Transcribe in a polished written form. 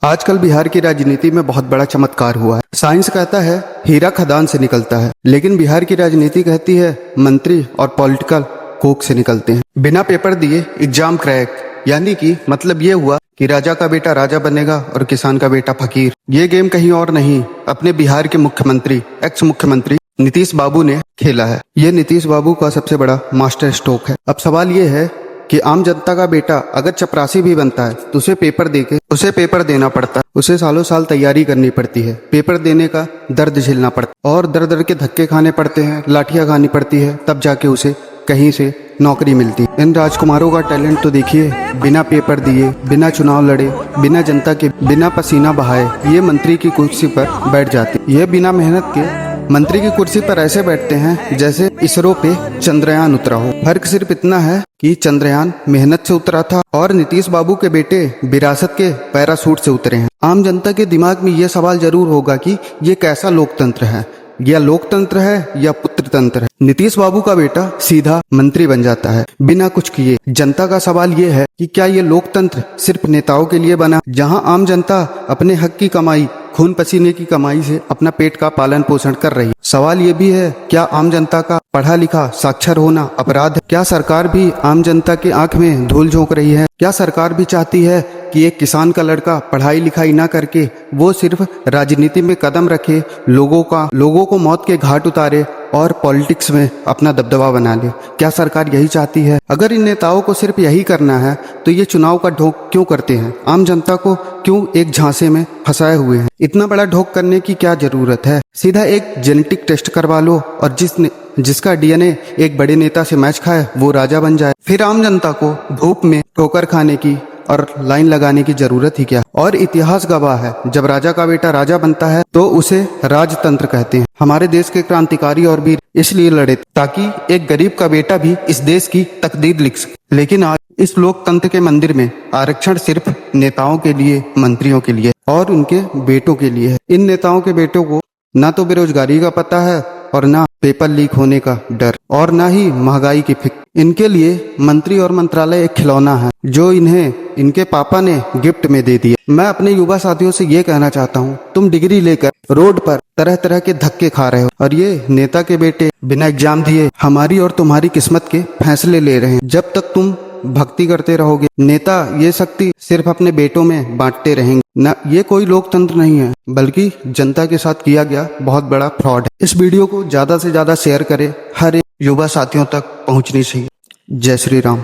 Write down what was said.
आजकल बिहार की राजनीति में बहुत बड़ा चमत्कार हुआ है। साइंस कहता है हीरा खदान से निकलता है, लेकिन बिहार की राजनीति कहती है मंत्री और पॉलिटिकल कोक से निकलते हैं। बिना पेपर दिए एग्जाम क्रैक, यानी कि मतलब ये हुआ कि राजा का बेटा राजा बनेगा और किसान का बेटा फकीर। ये गेम कहीं और नहीं, अपने बिहार के मुख्यमंत्री एक्स मुख्यमंत्री नीतीश बाबू ने खेला है। ये नीतीश बाबू का सबसे बड़ा मास्टर स्ट्रोक है। अब सवाल ये है कि आम जनता का बेटा अगर चपरासी भी बनता है तो उसे पेपर देना पड़ता है, उसे सालों साल तैयारी करनी पड़ती है, पेपर देने का दर्द झेलना पड़ता है और दर दर के धक्के खाने पड़ते हैं, लाठियां खानी पड़ती है, तब जाके उसे कहीं से नौकरी मिलती है। इन राजकुमारों का टैलेंट तो देखिए, बिना पेपर दिए, बिना चुनाव लड़े, बिना जनता के, बिना पसीना बहाए ये मंत्री की कुर्सी पर बैठ जाते। ये बिना मेहनत के मंत्री की कुर्सी पर ऐसे बैठते हैं जैसे इसरो पे चंद्रयान उतरा हो। फर्क सिर्फ इतना है कि चंद्रयान मेहनत से उतरा था और नीतीश बाबू के बेटे विरासत के पैराशूट से उतरे हैं। आम जनता के दिमाग में ये सवाल जरूर होगा कि ये कैसा लोकतंत्र है, या लोकतंत्र है या पुत्र तंत्र है। नीतीश बाबू का बेटा सीधा मंत्री बन जाता है बिना कुछ किए। जनता का सवाल ये है कि क्या ये लोकतंत्र सिर्फ नेताओं के लिए बना, जहां आम जनता अपने हक की कमाई, खून पसीने की कमाई से अपना पेट का पालन पोषण कर रही है। सवाल ये भी है, क्या आम जनता का पढ़ा लिखा साक्षर होना अपराध है? क्या सरकार भी आम जनता की आंख में धूल झोंक रही है? क्या सरकार भी चाहती है कि एक किसान का लड़का पढ़ाई लिखाई ना करके वो सिर्फ राजनीति में कदम रखे, लोगों को मौत के घाट उतारे और पॉलिटिक्स में अपना दबदबा बना ले? क्या सरकार यही चाहती है? अगर इन नेताओं को सिर्फ यही करना है तो ये चुनाव का ढोंग क्यों करते हैं? आम जनता को क्यों एक झांसे में फंसाए हुए हैं? इतना बड़ा ढोंग करने की क्या जरूरत है? सीधा एक जेनेटिक टेस्ट करवा लो और जिसका डीएनए एक बड़े नेता से मैच खाए वो राजा बन जाए। फिर आम जनता को धूप में ठोकर खाने की और लाइन लगाने की जरूरत ही क्या? और इतिहास गवाह है, जब राजा का बेटा राजा बनता है तो उसे राजतंत्र कहते हैं। हमारे देश के क्रांतिकारी और वीर इसलिए लड़े ताकि एक गरीब का बेटा भी इस देश की तकदीर लिख सके। लेकिन आज इस लोकतंत्र के मंदिर में आरक्षण सिर्फ नेताओं के लिए, मंत्रियों के लिए और उनके बेटों के लिए है। इन नेताओं के बेटों को ना तो बेरोजगारी का पता है और ना पेपर लीक होने का डर और ना ही महंगाई की फिक्र। इनके लिए मंत्री और मंत्रालय एक खिलौना है जो इन्हें इनके पापा ने गिफ्ट में दे दिया। मैं अपने युवा साथियों से ये कहना चाहता हूँ, तुम डिग्री लेकर रोड पर तरह तरह के धक्के खा रहे हो और ये नेता के बेटे बिना एग्जाम दिए हमारी और तुम्हारी किस्मत के फैसले ले रहे हैं। जब तक तुम भक्ति करते रहोगे, नेता ये शक्ति सिर्फ अपने बेटों में बांटते रहेंगे। न, ये कोई लोकतंत्र नहीं है, बल्कि जनता के साथ किया गया बहुत बड़ा फ्रॉड है। इस वीडियो को ज्यादा से ज्यादा शेयर करें, हर एक युवा साथियों तक पहुंचनी चाहिए। जय श्री राम।